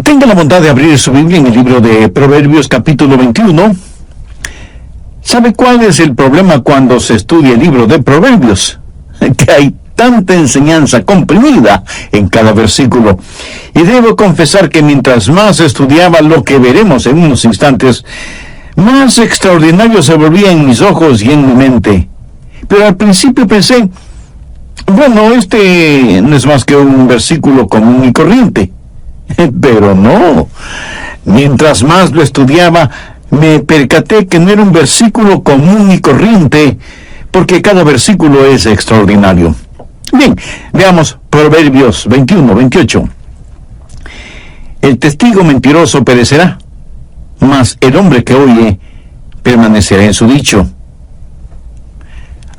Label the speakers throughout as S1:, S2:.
S1: Tenga la bondad de abrir su Biblia en el libro de Proverbios capítulo 21. ¿Sabe cuál es el problema cuando se estudia el libro de Proverbios? Que hay tanta enseñanza comprimida en cada versículo. Y debo confesar que mientras más estudiaba lo que veremos en unos instantes, más extraordinario se volvía en mis ojos y en mi mente. Pero al principio pensé, bueno, este no es más que un versículo común y corriente. Pero no. Mientras más lo estudiaba, me percaté que no era un versículo común y corriente, porque cada versículo es extraordinario. Bien, veamos Proverbios 21-28. El testigo mentiroso perecerá, mas el hombre que oye permanecerá en su dicho.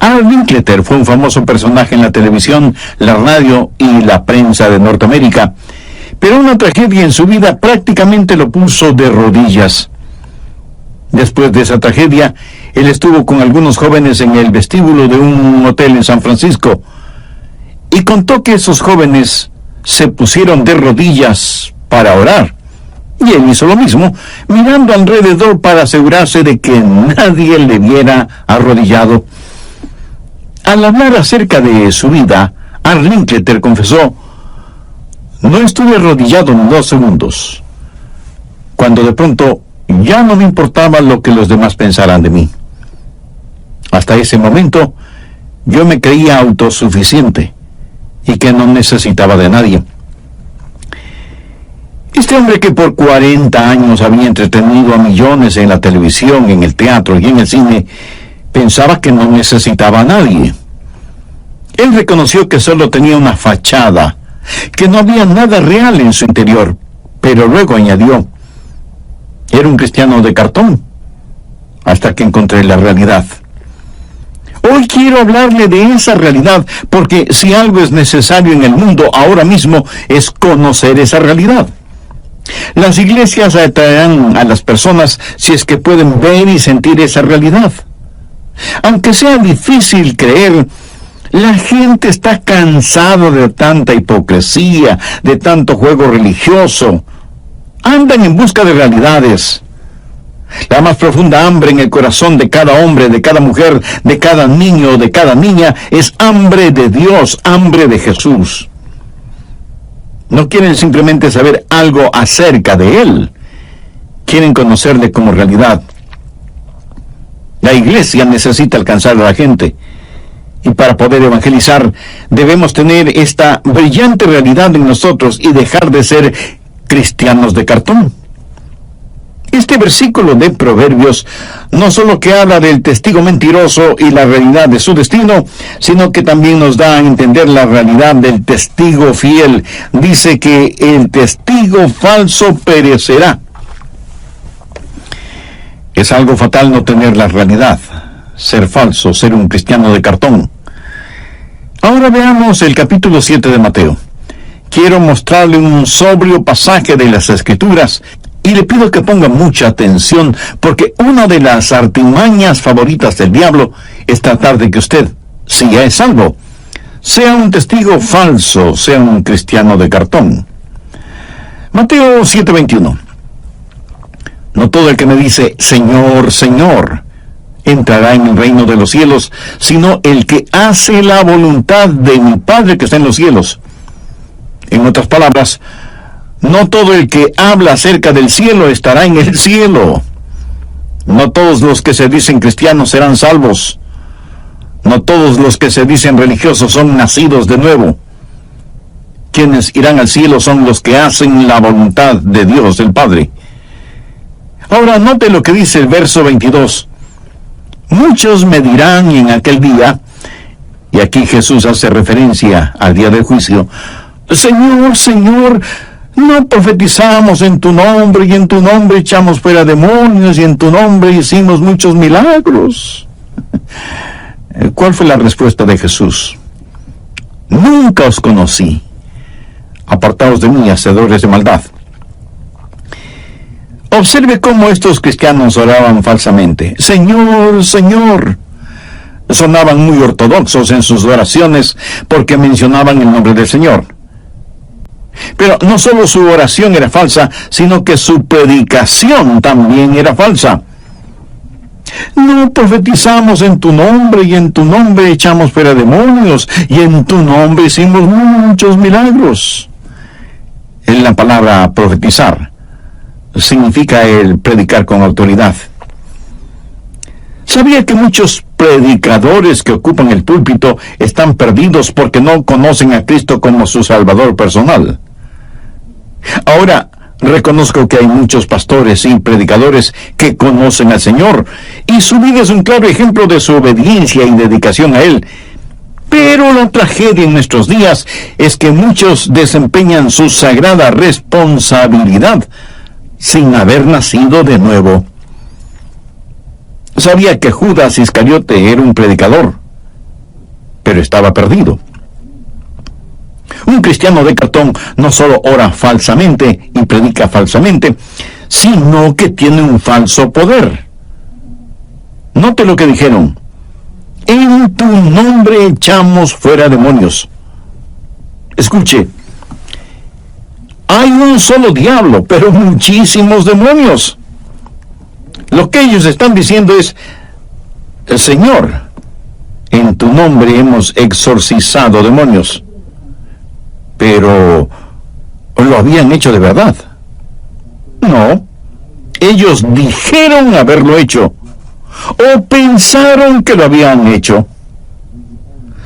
S1: Al Linkletter fue un famoso personaje en la televisión, la radio y la prensa de Norteamérica, pero una tragedia en su vida prácticamente lo puso de rodillas. Después de esa tragedia, él estuvo con algunos jóvenes en el vestíbulo de un hotel en San Francisco y contó que esos jóvenes se pusieron de rodillas para orar. Y él hizo lo mismo, mirando alrededor para asegurarse de que nadie le viera arrodillado. Al hablar acerca de su vida, Al Linkletter confesó: no estuve arrodillado ni 2 segundos, cuando de pronto ya no me importaba lo que los demás pensaran de mí. Hasta ese momento, yo me creía autosuficiente y que no necesitaba de nadie. Este hombre que por 40 años había entretenido a millones en la televisión, en el teatro y en el cine, pensaba que no necesitaba a nadie. Él reconoció que solo tenía una fachada, que no había nada real en su interior, pero luego añadió: era un cristiano de cartón, hasta que encontré la realidad. Hoy quiero hablarle de esa realidad, porque si algo es necesario en el mundo ahora mismo es conocer esa realidad. Las iglesias atraerán a las personas si es que pueden ver y sentir esa realidad. Aunque sea difícil creer, la gente está cansada de tanta hipocresía, de tanto juego religioso. Andan en busca de realidades. La más profunda hambre en el corazón de cada hombre, de cada mujer, de cada niño, de cada niña, es hambre de Dios, hambre de Jesús. No quieren simplemente saber algo acerca de Él. Quieren conocerle como realidad. La iglesia necesita alcanzar a la gente. Y para poder evangelizar, debemos tener esta brillante realidad en nosotros y dejar de ser cristianos de cartón. Este versículo de Proverbios no solo que habla del testigo mentiroso y la realidad de su destino, sino que también nos da a entender la realidad del testigo fiel. Dice que el testigo falso perecerá. Es algo fatal no tener la realidad, ser falso, ser un cristiano de cartón. Ahora veamos el capítulo 7 de Mateo. Quiero mostrarle un sobrio pasaje de las Escrituras y le pido que ponga mucha atención, porque una de las artimañas favoritas del diablo es tratar de que usted, si ya es salvo, sea un testigo falso, sea un cristiano de cartón. Mateo 7:21. No todo el que me dice Señor, Señor, entrará en el reino de los cielos, sino el que hace la voluntad de mi Padre que está en los cielos. En otras palabras, no todo el que habla acerca del cielo estará en el cielo. No todos los que se dicen cristianos serán salvos. No todos los que se dicen religiosos son nacidos de nuevo. Quienes irán al cielo son los que hacen la voluntad de Dios, el Padre. Ahora note lo que dice el verso 22. Muchos me dirán en aquel día, y aquí Jesús hace referencia al día del juicio: Señor, Señor, no profetizamos en tu nombre, y en tu nombre echamos fuera demonios, y en tu nombre hicimos muchos milagros. ¿Cuál fue la respuesta de Jesús? Nunca os conocí. Apartaos de mí, hacedores de maldad. Observe cómo estos cristianos oraban falsamente. Señor, Señor. Sonaban muy ortodoxos en sus oraciones porque mencionaban el nombre del Señor. Pero no solo su oración era falsa, sino que su predicación también era falsa. No profetizamos en tu nombre, y en tu nombre echamos fuera demonios, y en tu nombre hicimos muchos milagros. En la palabra profetizar significa el predicar con autoridad. ¿Sabía que muchos predicadores que ocupan el púlpito están perdidos porque no conocen a Cristo como su Salvador personal? Ahora, reconozco que hay muchos pastores y predicadores que conocen al Señor, y su vida es un claro ejemplo de su obediencia y dedicación a Él. Pero la tragedia en nuestros días es que muchos desempeñan su sagrada responsabilidad sin haber nacido de nuevo. Sabía que Judas Iscariote era un predicador, pero estaba perdido. Un cristiano de cartón no solo ora falsamente y predica falsamente, sino que tiene un falso poder. Note lo que dijeron: en tu nombre echamos fuera demonios. Escuche, hay un solo diablo, pero muchísimos demonios. Lo que ellos están diciendo es: Señor, en tu nombre hemos exorcizado demonios. Pero ¿lo habían hecho de verdad? No. Ellos dijeron haberlo hecho, o pensaron que lo habían hecho.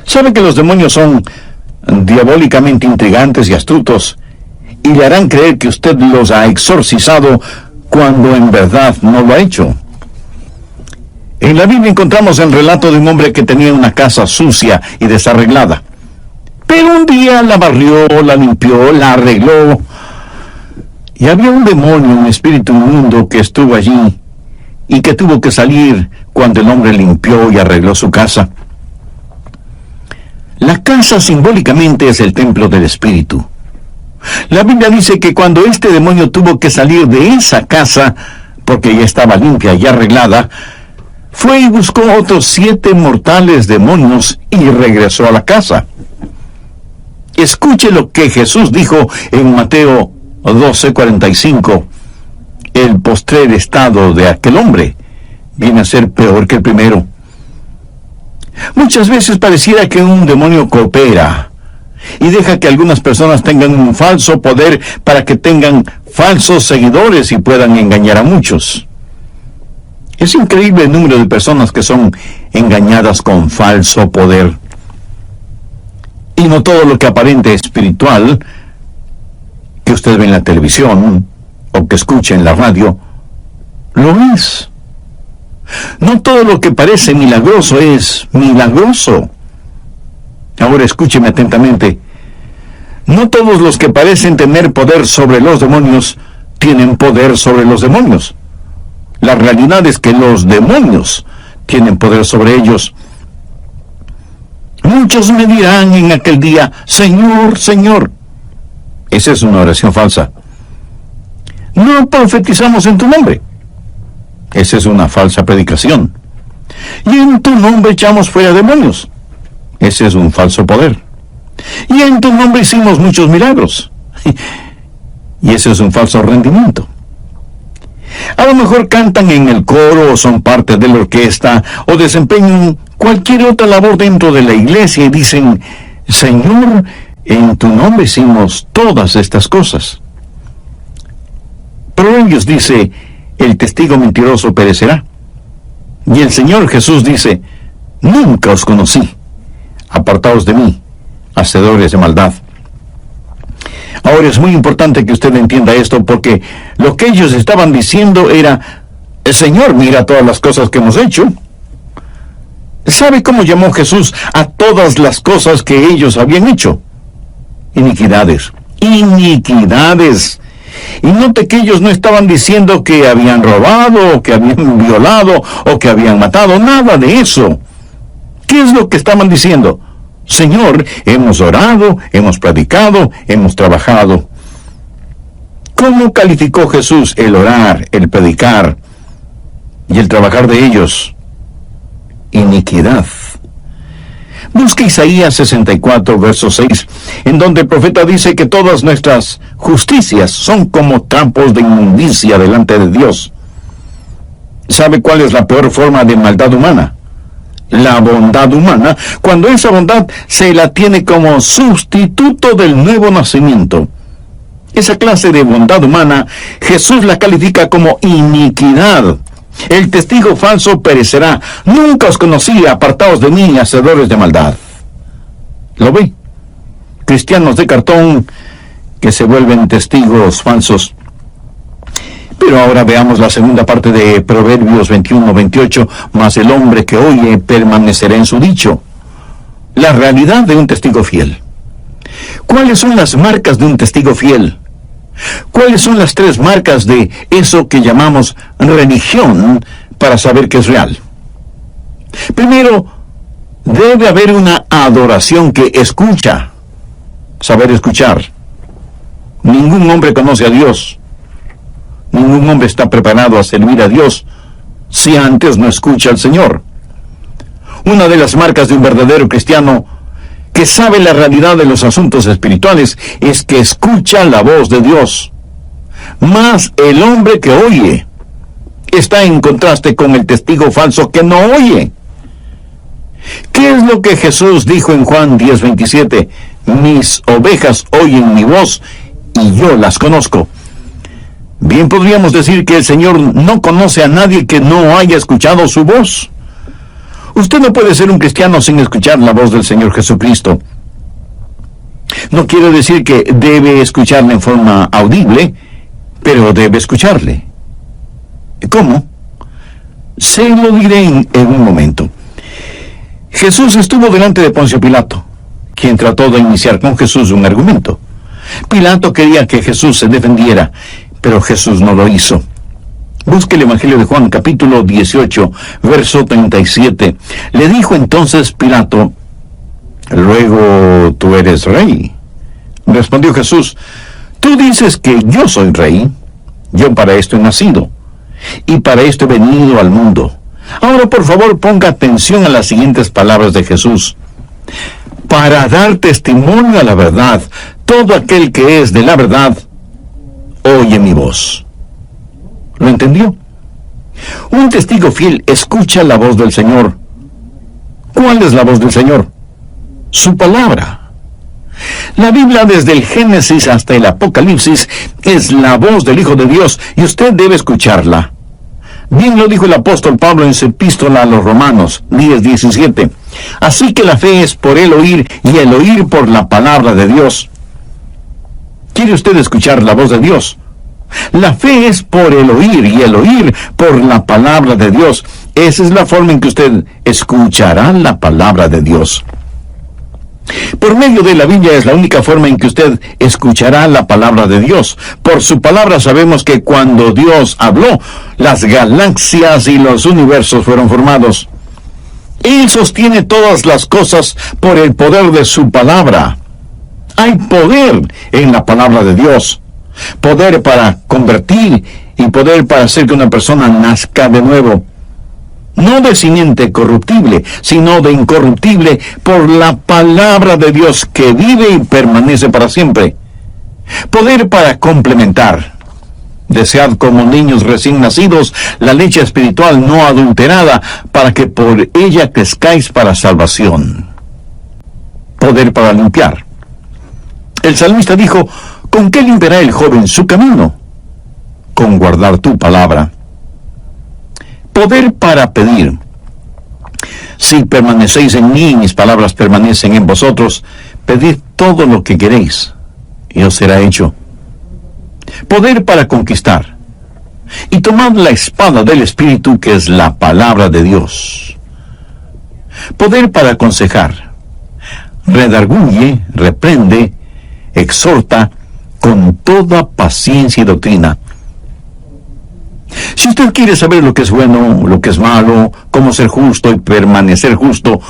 S1: ¿Sabe que los demonios son diabólicamente intrigantes y astutos, y le harán creer que usted los ha exorcizado cuando en verdad no lo ha hecho? En la Biblia encontramos el relato de un hombre que tenía una casa sucia y desarreglada. Pero un día la barrió, la limpió, la arregló, y había un demonio, un espíritu inmundo que estuvo allí y que tuvo que salir cuando el hombre limpió y arregló su casa. La casa simbólicamente es el templo del espíritu. La Biblia dice que cuando este demonio tuvo que salir de esa casa, porque ya estaba limpia y arreglada, fue y buscó otros 7 mortales demonios y regresó a la casa. Escuche lo que Jesús dijo en Mateo 12:45. El postrer estado de aquel hombre viene a ser peor que el primero. Muchas veces pareciera que un demonio coopera y deja que algunas personas tengan un falso poder para que tengan falsos seguidores y puedan engañar a muchos. Es increíble el número de personas que son engañadas con falso poder. Y no todo lo que aparente espiritual, que usted ve en la televisión o que escucha en la radio, lo es. No todo lo que parece milagroso es milagroso. Ahora escúcheme atentamente. No todos los que parecen tener poder sobre los demonios tienen poder sobre los demonios. La realidad es que los demonios tienen poder sobre ellos. Muchos me dirán en aquel día: Señor, Señor. Esa es una oración falsa. No profetizamos en tu nombre. Esa es una falsa predicación. Y en tu nombre echamos fuera demonios. Ese es un falso poder. Y en tu nombre hicimos muchos milagros. Y ese es un falso rendimiento. A lo mejor cantan en el coro o son parte de la orquesta o desempeñan cualquier otra labor dentro de la iglesia y dicen: Señor, en tu nombre hicimos todas estas cosas. Proverbios dice: el testigo mentiroso perecerá. Y el Señor Jesús dice: nunca os conocí. Apartaos de mí, hacedores de maldad. Ahora es muy importante que usted entienda esto, porque lo que ellos estaban diciendo era: Señor, mira todas las cosas que hemos hecho. ¿Sabe cómo llamó Jesús a todas las cosas que ellos habían hecho? Iniquidades. Iniquidades. Y note que ellos no estaban diciendo que habían robado, o que habían violado, o que habían matado. Nada de eso. ¿Qué es lo que estaban diciendo? Señor, hemos orado, hemos predicado, hemos trabajado. ¿Cómo calificó Jesús el orar, el predicar y el trabajar de ellos? Iniquidad. Busque Isaías 64, verso 6, en donde el profeta dice que todas nuestras justicias son como trampos de inmundicia delante de Dios. ¿Sabe cuál es la peor forma de maldad humana? La bondad humana, cuando esa bondad se la tiene como sustituto del nuevo nacimiento. Esa clase de bondad humana, Jesús la califica como iniquidad. El testigo falso perecerá. Nunca os conocí, apartaos de mí, hacedores de maldad. ¿Lo ve? Cristianos de cartón que se vuelven testigos falsos. Pero ahora veamos la segunda parte de Proverbios 21-28, mas el hombre que oye permanecerá en su dicho. La realidad de un testigo fiel. ¿Cuáles son las marcas de un testigo fiel? ¿Cuáles son las 3 marcas de eso que llamamos religión para saber que es real? Primero, debe haber una adoración que escucha. Saber escuchar. Ningún hombre conoce a Dios. Ningún hombre está preparado a servir a Dios si antes no escucha al Señor. Una de las marcas de un verdadero cristiano que sabe la realidad de los asuntos espirituales es que escucha la voz de Dios. Mas el hombre que oye está en contraste con el testigo falso que no oye. ¿Qué es lo que Jesús dijo en Juan 10:27? Mis ovejas oyen mi voz y yo las conozco. Bien podríamos decir que el Señor no conoce a nadie que no haya escuchado su voz. Usted no puede ser un cristiano sin escuchar la voz del Señor Jesucristo. No quiero decir que debe escucharle en forma audible, pero debe escucharle. ¿Cómo? Se lo diré en un momento. Jesús estuvo delante de Poncio Pilato, quien trató de iniciar con Jesús un argumento. Pilato quería que Jesús se defendiera, pero Jesús no lo hizo. Busque el Evangelio de Juan, capítulo 18, verso 37. Le dijo entonces Pilato, «Luego tú eres rey». Respondió Jesús, «Tú dices que yo soy rey. Yo para esto he nacido, y para esto he venido al mundo». Ahora, por favor, ponga atención a las siguientes palabras de Jesús. «Para dar testimonio a la verdad, todo aquel que es de la verdad, oye mi voz». ¿Lo entendió? Un testigo fiel escucha la voz del Señor. ¿Cuál es la voz del Señor? Su palabra. La Biblia, desde el Génesis hasta el Apocalipsis, es la voz del Hijo de Dios y usted debe escucharla. Bien lo dijo el apóstol Pablo en su epístola a los Romanos 10:17. Así que la fe es por el oír y el oír por la palabra de Dios. ¿Quiere usted escuchar la voz de Dios? La fe es por el oír y el oír por la palabra de Dios. Esa es la forma en que usted escuchará la palabra de Dios. Por medio de la Biblia es la única forma en que usted escuchará la palabra de Dios. Por su palabra sabemos que cuando Dios habló, las galaxias y los universos fueron formados. Él sostiene todas las cosas por el poder de su palabra. Hay poder en la palabra de Dios. Poder para convertir y poder para hacer que una persona nazca de nuevo. No de simiente corruptible, sino de incorruptible por la palabra de Dios que vive y permanece para siempre. Poder para complementar. Desead como niños recién nacidos la leche espiritual no adulterada, para que por ella crezcáis para salvación. Poder para limpiar. El salmista dijo, ¿con qué limpiará el joven su camino? Con guardar tu palabra. Poder para pedir. Si permanecéis en mí y mis palabras permanecen en vosotros, pedid todo lo que queréis, y os será hecho. Poder para conquistar. Y tomad la espada del Espíritu, que es la palabra de Dios. Poder para aconsejar. Redarguye, reprende, exhorta con toda paciencia y doctrina. Si usted quiere saber lo que es bueno, lo que es malo, cómo ser justo y permanecer justo,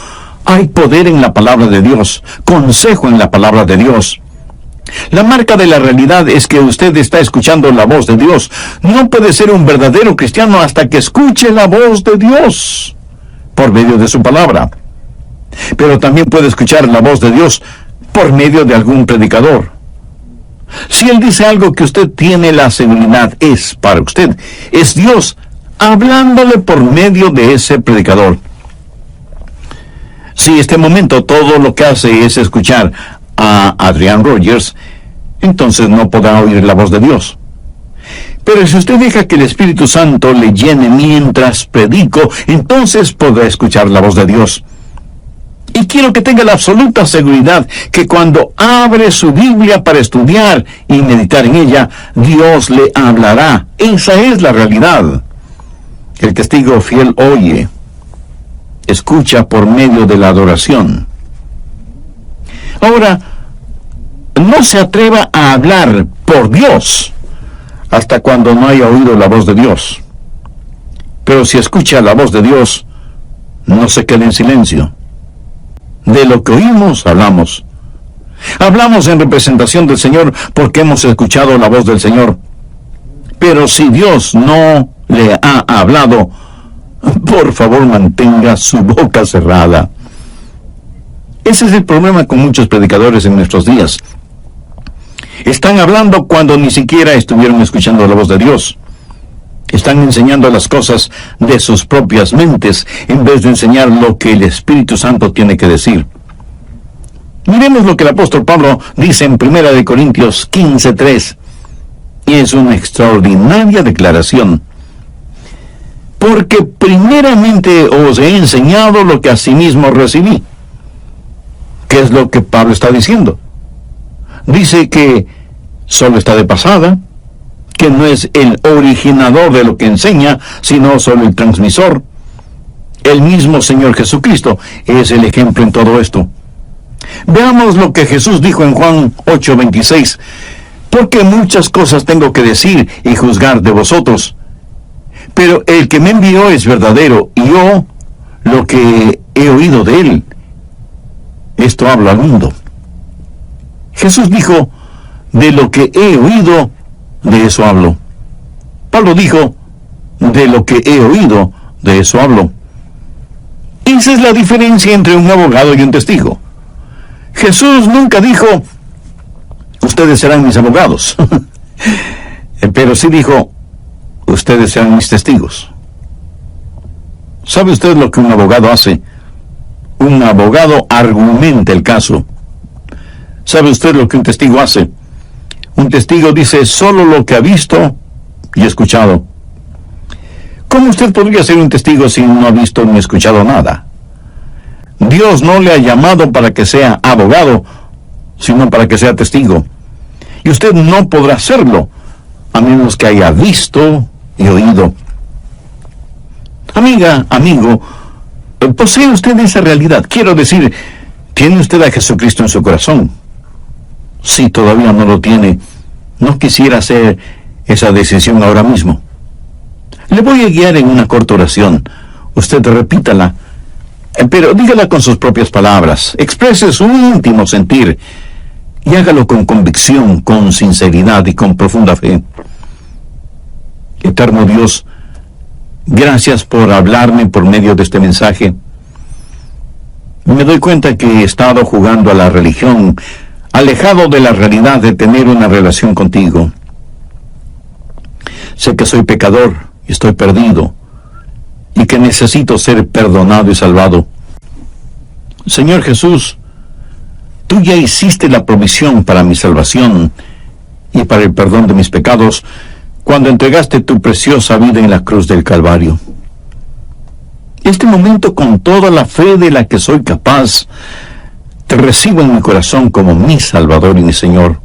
S1: hay poder en la palabra de Dios, consejo en la palabra de Dios. La marca de la realidad es que usted está escuchando la voz de Dios. No puede ser un verdadero cristiano hasta que escuche la voz de Dios por medio de su palabra. Pero también puede escuchar la voz de Dios por medio de algún predicador. Si Él dice algo que usted tiene la seguridad es para usted, es Dios hablándole por medio de ese predicador. Si este momento todo lo que hace es escuchar a Adrian Rogers, entonces no podrá oír la voz de Dios. Pero si usted deja que el Espíritu Santo le llene mientras predico, entonces podrá escuchar la voz de Dios. Y quiero que tenga la absoluta seguridad que cuando abre su Biblia para estudiar y meditar en ella, Dios le hablará. Esa es la realidad. El testigo fiel oye, escucha por medio de la adoración. Ahora, no se atreva a hablar por Dios hasta cuando no haya oído la voz de Dios. Pero si escucha la voz de Dios, no se quede en silencio. De lo que oímos, hablamos. Hablamos en representación del Señor porque hemos escuchado la voz del Señor. Pero si Dios no le ha hablado, por favor mantenga su boca cerrada. Ese es el problema con muchos predicadores en nuestros días. Están hablando cuando ni siquiera estuvieron escuchando la voz de Dios. Están enseñando las cosas de sus propias mentes en vez de enseñar lo que el Espíritu Santo tiene que decir. Miremos lo que el apóstol Pablo dice en 1 Corintios 15:3. Y es una extraordinaria declaración. Porque primeramente os he enseñado lo que asimismo recibí. ¿Qué es lo que Pablo está diciendo? Dice que solo está de pasada, que no es el originador de lo que enseña, sino solo el transmisor. El mismo Señor Jesucristo es el ejemplo en todo esto. Veamos lo que Jesús dijo en Juan 8:26. Porque muchas cosas tengo que decir y juzgar de vosotros, pero el que me envió es verdadero, y yo lo que he oído de él, esto hablo al mundo. Jesús dijo, de lo que he oído, de eso hablo. Pablo dijo, de lo que he oído, de eso hablo. Esa es la diferencia entre un abogado y un testigo. Jesús nunca dijo, ustedes serán mis abogados. Pero sí dijo, ustedes serán mis testigos. ¿Sabe usted lo que un abogado hace? Un abogado argumenta el caso. ¿Sabe usted lo que un testigo hace? Un testigo dice solo lo que ha visto y escuchado. ¿Cómo usted podría ser un testigo si no ha visto ni escuchado nada? Dios no le ha llamado para que sea abogado, sino para que sea testigo. Y usted no podrá hacerlo, a menos que haya visto y oído. Amiga, amigo, ¿posee usted esa realidad? Quiero decir, ¿tiene usted a Jesucristo en su corazón? Si todavía no lo tiene, no quisiera hacer esa decisión ahora mismo. Le voy a guiar en una corta oración. Usted repítala, pero dígala con sus propias palabras. Exprese su íntimo sentir y hágalo con convicción, con sinceridad y con profunda fe. Eterno Dios, gracias por hablarme por medio de este mensaje. Me doy cuenta que he estado jugando a la religión, alejado de la realidad de tener una relación contigo. Sé que soy pecador y estoy perdido, y que necesito ser perdonado y salvado. Señor Jesús, tú ya hiciste la provisión para mi salvación y para el perdón de mis pecados cuando entregaste tu preciosa vida en la cruz del Calvario. Este momento, con toda la fe de la que soy capaz, te recibo en mi corazón como mi Salvador y mi Señor.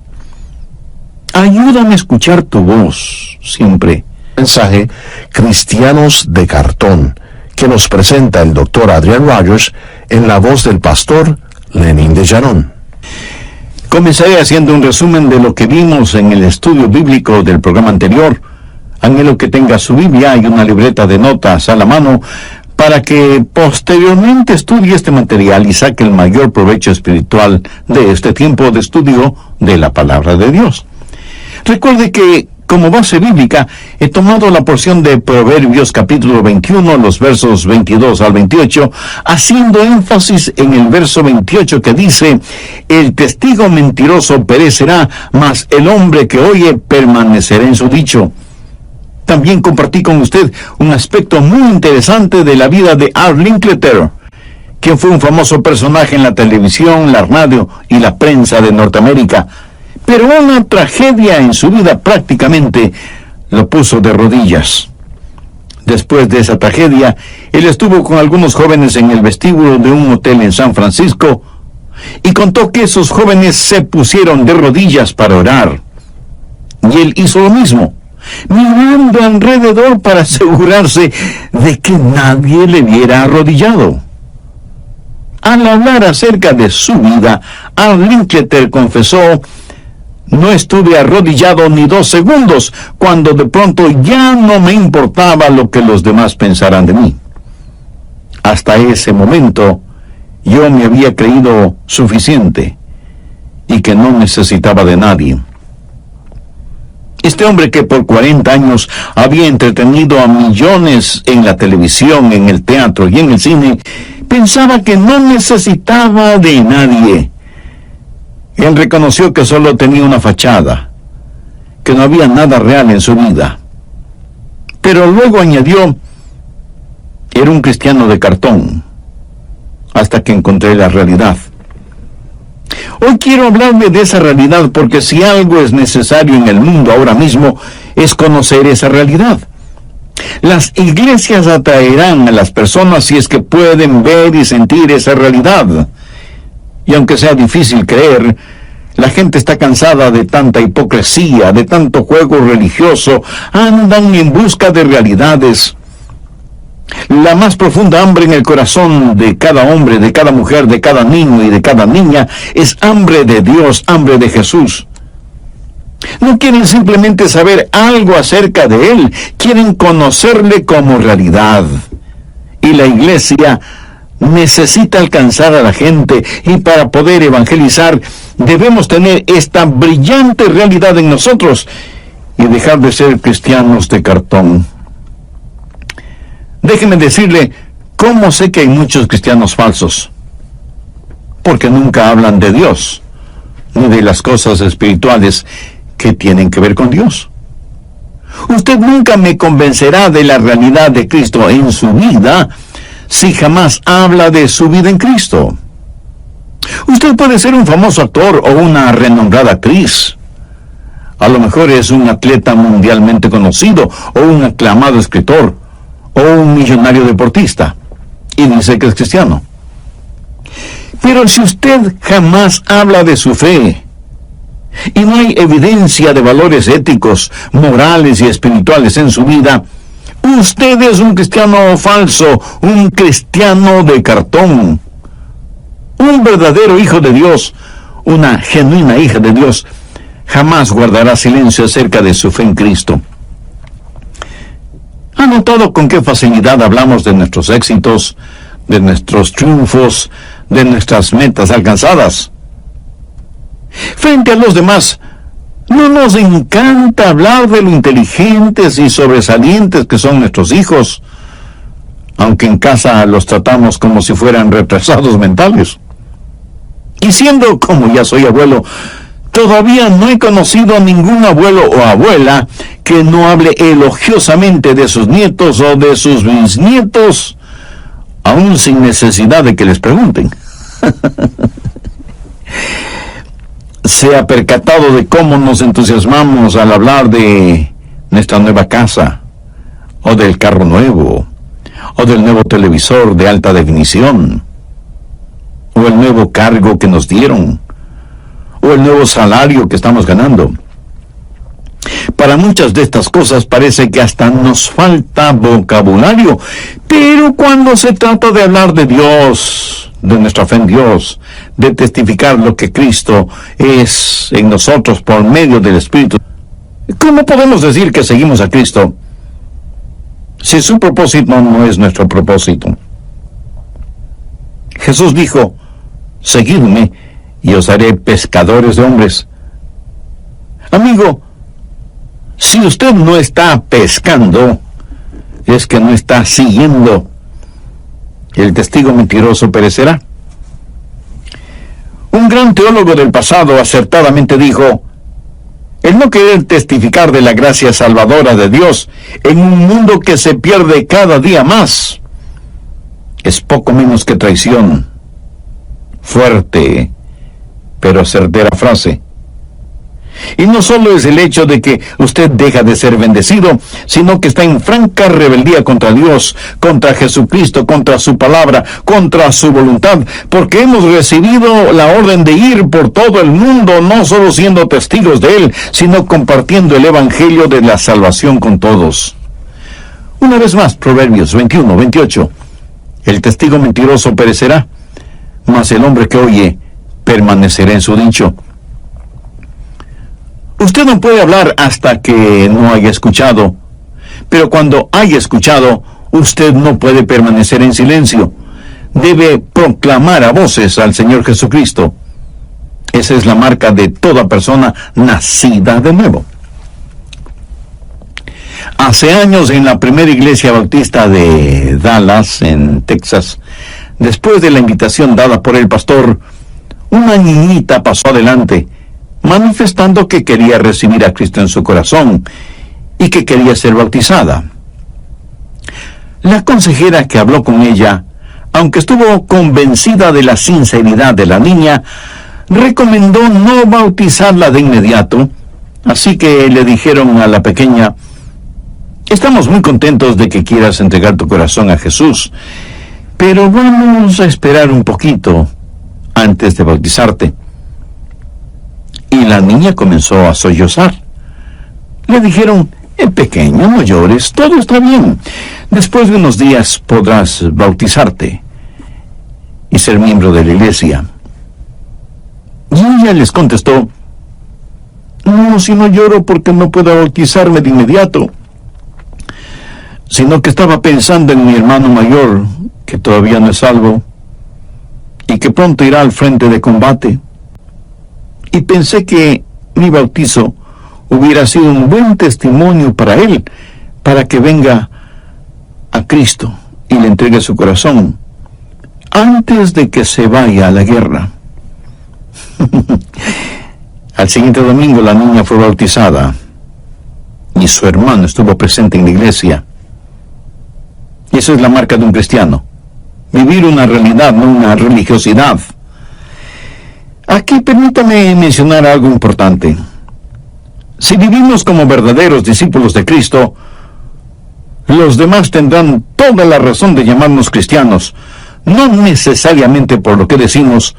S1: Ayúdame a escuchar tu voz siempre.
S2: Mensaje Cristianos de Cartón, que nos presenta el Dr. Adrian Rogers en la voz del pastor Lenín de Llanón.
S1: Comenzaré haciendo un resumen de lo que vimos en el estudio bíblico del programa anterior. Anhelo que tenga su Biblia y una libreta de notas a la mano para que posteriormente estudie este material y saque el mayor provecho espiritual de este tiempo de estudio de la palabra de Dios. Recuerde que Como base bíblica, he tomado la porción de Proverbios capítulo 21, los versos 22 al 28, haciendo énfasis en el verso 28 que dice: el testigo mentiroso perecerá, mas el hombre que oye permanecerá en su dicho. También compartí con usted un aspecto muy interesante de la vida de Art Linkletter, quien fue un famoso personaje en la televisión, la radio y la prensa de Norteamérica. Pero una tragedia en su vida prácticamente lo puso de rodillas. Después de esa tragedia, él estuvo con algunos jóvenes en el vestíbulo de un hotel en San Francisco y contó que esos jóvenes se pusieron de rodillas para orar. Y él hizo lo mismo, mirando alrededor para asegurarse de que nadie le viera arrodillado. Al hablar acerca de su vida, Art Linkletter confesó: no estuve arrodillado ni 2 segundos, cuando de pronto ya no me importaba lo que los demás pensaran de mí. Hasta ese momento, yo me había creído suficiente y que no necesitaba de nadie. Este hombre, que por 40 años había entretenido a millones en la televisión, en el teatro y en el cine, pensaba que no necesitaba de nadie. Él reconoció que solo tenía una fachada, que no había nada real en su vida. Pero luego añadió: era un cristiano de cartón, hasta que encontré la realidad. Hoy quiero hablarle de esa realidad, porque si algo es necesario en el mundo ahora mismo, es conocer esa realidad. Las iglesias atraerán a las personas si es que pueden ver y sentir esa realidad. Y aunque sea difícil creer, la gente está cansada de tanta hipocresía, de tanto juego religioso. Andan en busca de realidades. La más profunda hambre en el corazón de cada hombre, de cada mujer, de cada niño y de cada niña es hambre de Dios, hambre de Jesús. No quieren simplemente saber algo acerca de Él, quieren conocerle como realidad. Y la iglesia necesita alcanzar a la gente, y para poder evangelizar debemos tener esta brillante realidad en nosotros y dejar de ser cristianos de cartón. Déjeme decirle cómo sé que hay muchos cristianos falsos. Porque nunca hablan de Dios, ni de las cosas espirituales que tienen que ver con Dios. Usted nunca me convencerá de la realidad de Cristo en su vida si jamás habla de su vida en Cristo. Usted puede ser un famoso actor o una renombrada actriz. A lo mejor es un atleta mundialmente conocido o un aclamado escritor o un millonario deportista y dice que es cristiano. Pero si usted jamás habla de su fe y no hay evidencia de valores éticos, morales y espirituales en su vida, usted es un cristiano falso, un cristiano de cartón. Un verdadero hijo de Dios, una genuina hija de Dios, jamás guardará silencio acerca de su fe en Cristo. ¿Ha notado con qué facilidad hablamos de nuestros éxitos, de nuestros triunfos, de nuestras metas alcanzadas? Frente a los demás, no nos encanta hablar de lo inteligentes y sobresalientes que son nuestros hijos, aunque en casa los tratamos como si fueran retrasados mentales. Y siendo como ya soy abuelo, todavía no he conocido a ningún abuelo o abuela que no hable elogiosamente de sus nietos o de sus bisnietos, aún sin necesidad de que les pregunten. ¿Se ha percatado de cómo nos entusiasmamos al hablar de nuestra nueva casa, o del carro nuevo, o del nuevo televisor de alta definición, o el nuevo cargo que nos dieron, o el nuevo salario que estamos ganando? Para muchas de estas cosas parece que hasta nos falta vocabulario, pero cuando se trata de hablar de Dios, de nuestra fe en Dios, de testificar lo que Cristo es en nosotros por medio del Espíritu, ¿cómo podemos decir que seguimos a Cristo si su propósito no es nuestro propósito? Jesús dijo: seguidme y os haré pescadores de hombres. Amigo, Si usted no está pescando, es que no está siguiendo. El testigo mentiroso perecerá. Un gran teólogo del pasado acertadamente dijo: el no querer testificar de la gracia salvadora de Dios en un mundo que se pierde cada día más es poco menos que traición. Fuerte, pero certera frase. Y no solo es el hecho de que usted deja de ser bendecido, sino que está en franca rebeldía contra Dios, contra Jesucristo, contra su palabra, contra su voluntad, porque hemos recibido la orden de ir por todo el mundo, no solo siendo testigos de Él, sino compartiendo el Evangelio de la salvación con todos. Una vez más, Proverbios 21:28. El testigo mentiroso perecerá, mas el hombre que oye permanecerá en su dicho. Usted no puede hablar hasta que no haya escuchado, pero cuando haya escuchado, usted no puede permanecer en silencio. Debe proclamar a voces al Señor Jesucristo. Esa es la marca de toda persona nacida de nuevo. Hace años, en la primera iglesia bautista de Dallas, en Texas, después de la invitación dada por el pastor, una niñita pasó adelante, manifestando que quería recibir a Cristo en su corazón y que quería ser bautizada. La consejera que habló con ella, aunque estuvo convencida de la sinceridad de la niña, recomendó no bautizarla de inmediato, así que le dijeron a la pequeña: estamos muy contentos de que quieras entregar tu corazón a Jesús, pero vamos a esperar un poquito antes de bautizarte. Y la niña comenzó a sollozar. Le dijeron: pequeña, no llores, todo está bien. Después de unos días podrás bautizarte y ser miembro de la iglesia. Y ella les contestó: no, si no lloro porque no puedo bautizarme de inmediato, sino que estaba pensando en mi hermano mayor, que todavía no es salvo, y que pronto irá al frente de combate. Y pensé que mi bautizo hubiera sido un buen testimonio para él, para que venga a Cristo y le entregue su corazón antes de que se vaya a la guerra. Al siguiente domingo la niña fue bautizada y su hermano estuvo presente en la iglesia. Y eso es la marca de un cristiano: vivir una realidad, no una religiosidad. Aquí permítame mencionar algo importante. Si vivimos como verdaderos discípulos de Cristo, los demás tendrán toda la razón de llamarnos cristianos, no necesariamente por lo que decimos,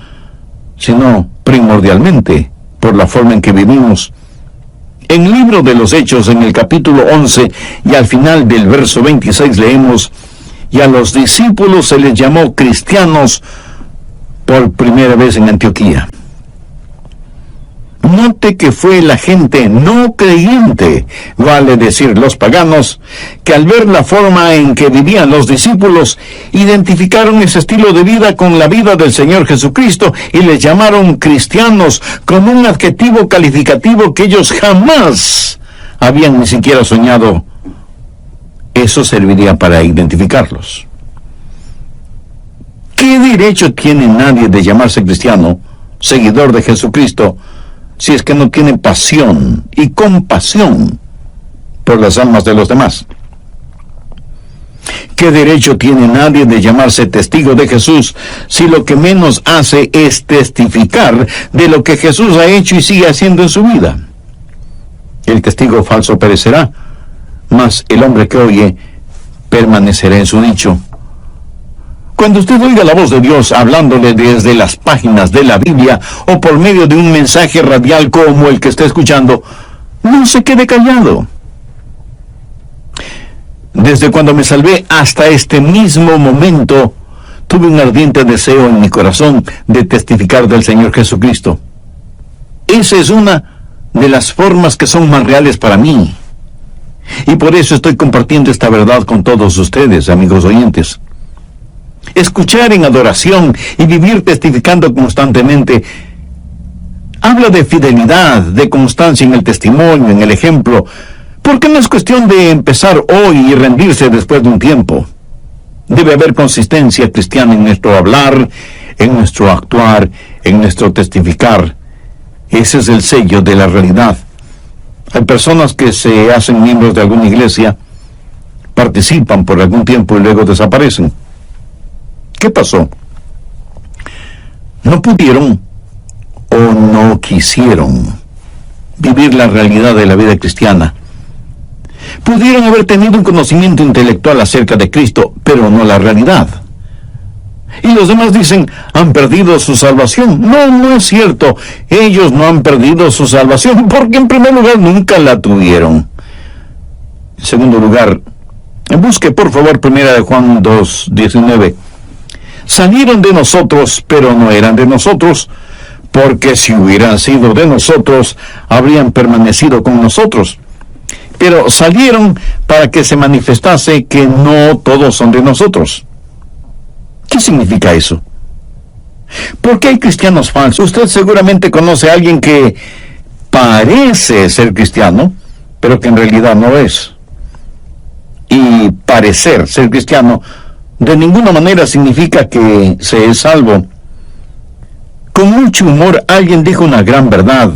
S1: sino primordialmente por la forma en que vivimos. En el libro de los Hechos, en el capítulo 11 y al final del verso 26 leemos: y a los discípulos se les llamó cristianos por primera vez en Antioquía. Note que fue la gente no creyente, vale decir los paganos, que al ver la forma en que vivían los discípulos, identificaron ese estilo de vida con la vida del Señor Jesucristo y les llamaron cristianos, con un adjetivo calificativo que ellos jamás habían ni siquiera soñado. Eso serviría para identificarlos. ¿Qué derecho tiene nadie de llamarse cristiano, seguidor de Jesucristo, si es que no tiene pasión y compasión por las almas de los demás? ¿Qué derecho tiene nadie de llamarse testigo de Jesús si lo que menos hace es testificar de lo que Jesús ha hecho y sigue haciendo en su vida? El testigo falso perecerá, mas el hombre que oye permanecerá en su dicho. Cuando usted oiga la voz de Dios hablándole desde las páginas de la Biblia o por medio de un mensaje radial como el que está escuchando, no se quede callado. Desde cuando me salvé hasta este mismo momento, tuve un ardiente deseo en mi corazón de testificar del Señor Jesucristo. Esa es una de las formas que son más reales para mí. Y por eso estoy compartiendo esta verdad con todos ustedes, amigos oyentes. Escuchar en adoración y vivir testificando constantemente habla de fidelidad, de constancia en el testimonio, en el ejemplo, Porque no es cuestión de empezar hoy y rendirse después de un tiempo. Debe haber consistencia cristiana en nuestro hablar, en nuestro actuar, en nuestro testificar. Ese es el sello de la realidad. Hay personas que se hacen miembros de alguna iglesia, participan por algún tiempo y luego desaparecen. ¿Qué pasó? No pudieron o no quisieron vivir la realidad de la vida cristiana. Pudieron haber tenido un conocimiento intelectual acerca de Cristo, pero no la realidad. Y los demás dicen, han perdido su salvación. No, no es cierto. Ellos no han perdido su salvación, porque en primer lugar nunca la tuvieron. En segundo lugar, busque por favor 1 Juan 2:19. Salieron de nosotros, pero no eran de nosotros, porque si hubieran sido de nosotros, habrían permanecido con nosotros. Pero salieron para que se manifestase que no todos son de nosotros. ¿Qué significa eso? ¿Por qué hay cristianos falsos? Usted seguramente conoce a alguien que parece ser cristiano, pero que en realidad no es. Y parecer ser cristiano de ninguna manera significa que se es salvo. Con mucho humor alguien dijo una gran verdad.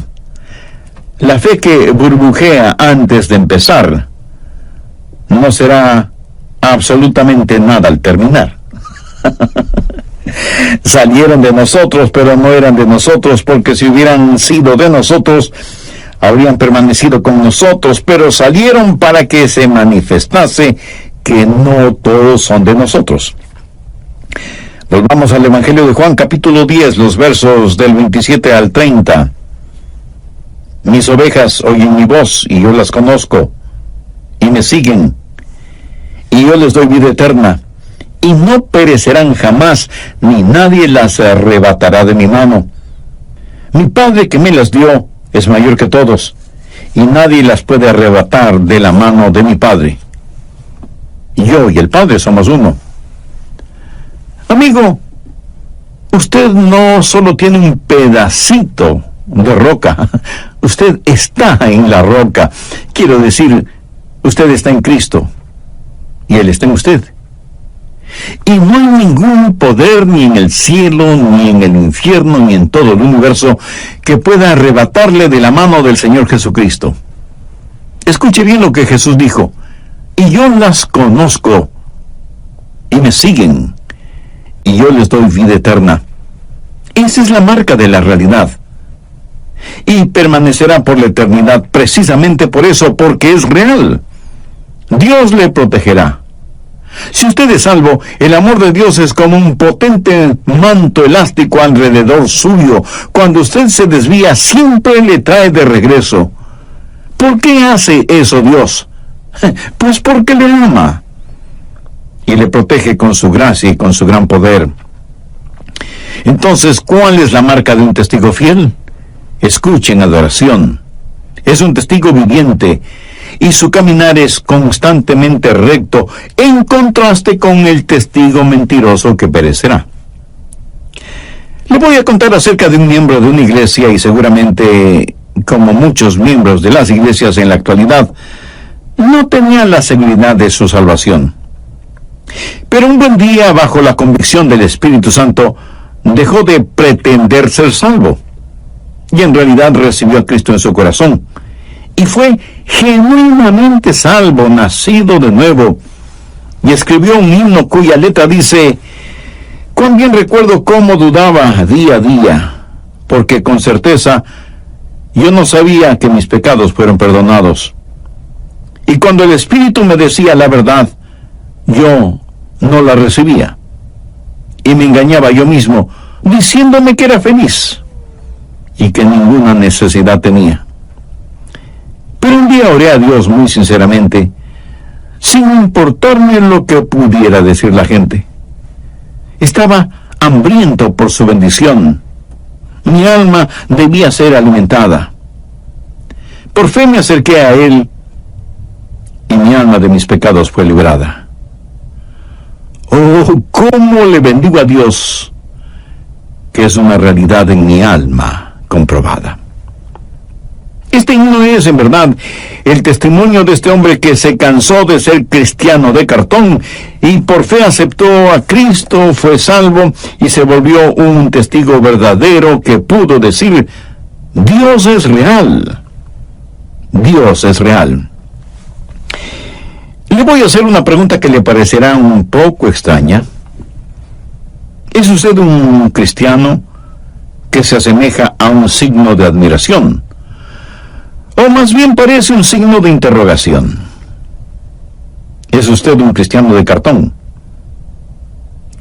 S1: La fe que burbujea antes de empezar no será absolutamente nada al terminar. Salieron de nosotros, pero no eran de nosotros, porque si hubieran sido de nosotros, habrían permanecido con nosotros, pero salieron para que se manifestase que no todos son de nosotros. Volvamos al Evangelio de Juan, capítulo 10, los versos del 27 al 30. Mis ovejas oyen mi voz, y yo las conozco, y me siguen, y yo les doy vida eterna, y no perecerán jamás, ni nadie las arrebatará de mi mano. Mi Padre que me las dio es mayor que todos, y nadie las puede arrebatar de la mano de mi Padre. Yo y el Padre somos uno. Amigo, usted no solo tiene un pedacito de roca, usted está en la roca. Quiero decir, usted está en Cristo, y Él está en usted. Y no hay ningún poder ni en el cielo, ni en el infierno, ni en todo el universo que pueda arrebatarle de la mano del Señor Jesucristo. Escuche bien lo que Jesús dijo. Y yo las conozco, y me siguen, y yo les doy vida eterna. Esa es la marca de la realidad. Y permanecerá por la eternidad precisamente por eso, porque es real. Dios le protegerá. Si usted es salvo, el amor de Dios es como un potente manto elástico alrededor suyo. Cuando usted se desvía, siempre le trae de regreso. ¿Por qué hace eso Dios? Pues porque le ama. Y le protege con su gracia y con su gran poder. Entonces, ¿cuál es la marca de un testigo fiel? Escuchen adoración. Es un testigo viviente, y su caminar es constantemente recto, en contraste con el testigo mentiroso que perecerá. Le voy a contar acerca de un miembro de una iglesia, y seguramente, como muchos miembros de las iglesias en la actualidad, no tenía la seguridad de su salvación. Pero un buen día, bajo la convicción del Espíritu Santo, dejó de pretender ser salvo, y en realidad recibió a Cristo en su corazón, y fue genuinamente salvo, nacido de nuevo, y escribió un himno cuya letra dice: cuán bien recuerdo cómo dudaba día a día, porque con certeza yo no sabía que mis pecados fueron perdonados. Y cuando el Espíritu me decía la verdad, yo no la recibía, y me engañaba yo mismo, diciéndome que era feliz, y que ninguna necesidad tenía. Pero un día oré a Dios muy sinceramente, sin importarme lo que pudiera decir la gente. Estaba hambriento por su bendición. Mi alma debía ser alimentada. Por fe me acerqué a Él, y mi alma de mis pecados fue librada. Oh, cómo le bendigo a Dios, que es una realidad en mi alma comprobada. Este himno es, en verdad, el testimonio de este hombre que se cansó de ser cristiano de cartón y por fe aceptó a Cristo, fue salvo y se volvió un testigo verdadero que pudo decir: Dios es real. Dios es real. Le voy a hacer una pregunta que le parecerá un poco extraña. ¿Es usted un cristiano que se asemeja a un signo de admiración? O más bien parece un signo de interrogación. ¿Es usted un cristiano de cartón?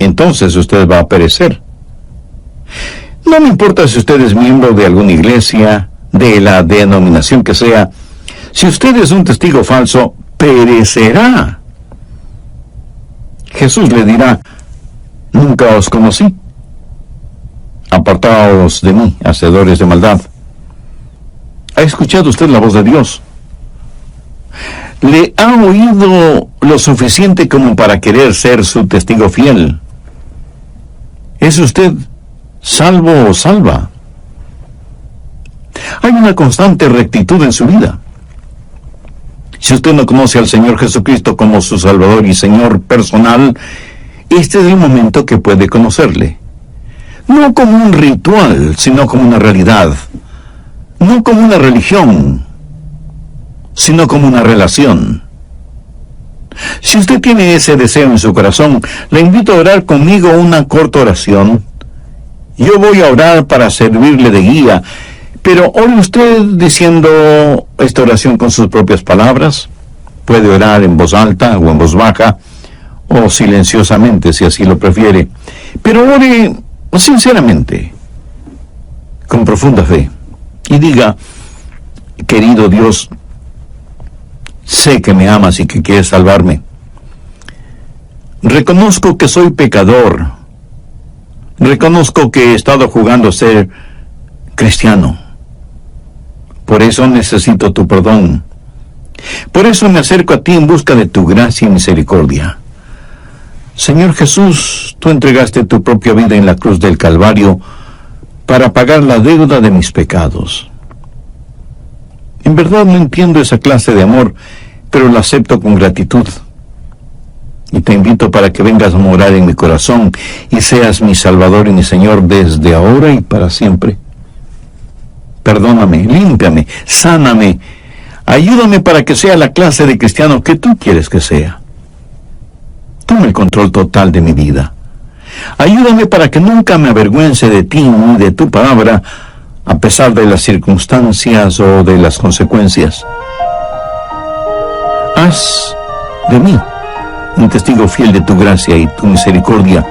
S1: Entonces usted va a perecer. No me importa si usted es miembro de alguna iglesia, de la denominación que sea. Si usted es un testigo falso, perecerá. Jesús le dirá: nunca os conocí. Apartaos de mí, hacedores de maldad. ¿Ha escuchado usted la voz de Dios? ¿Le ha oído lo suficiente como para querer ser su testigo fiel? ¿Es usted salvo o salva? Hay una constante rectitud en su vida. Si usted no conoce al Señor Jesucristo como su Salvador y Señor personal, este es el momento que puede conocerle. No como un ritual, sino como una realidad. No como una religión, sino como una relación. Si usted tiene ese deseo en su corazón, le invito a orar conmigo una corta oración. Yo voy a orar para servirle de guía, pero ore usted diciendo esta oración con sus propias palabras. Puede orar en voz alta o en voz baja, o silenciosamente si así lo prefiere. Pero ore sinceramente, con profunda fe. Y diga: querido Dios, sé que me amas y que quieres salvarme. Reconozco que soy pecador. Reconozco que he estado jugando a ser cristiano. Por eso necesito tu perdón. Por eso me acerco a ti en busca de tu gracia y misericordia. Señor Jesús, tú entregaste tu propia vida en la cruz del Calvario para pagar la deuda de mis pecados. En verdad no entiendo esa clase de amor, pero la acepto con gratitud. Y te invito para que vengas a morar en mi corazón y seas mi Salvador y mi Señor desde ahora y para siempre. Perdóname, límpiame, sáname, ayúdame para que sea la clase de cristiano que tú quieres que sea. Toma el control total de mi vida. Ayúdame para que nunca me avergüence de ti ni de tu palabra, a pesar de las circunstancias o de las consecuencias. Haz de mí un testigo fiel de tu gracia y tu misericordia,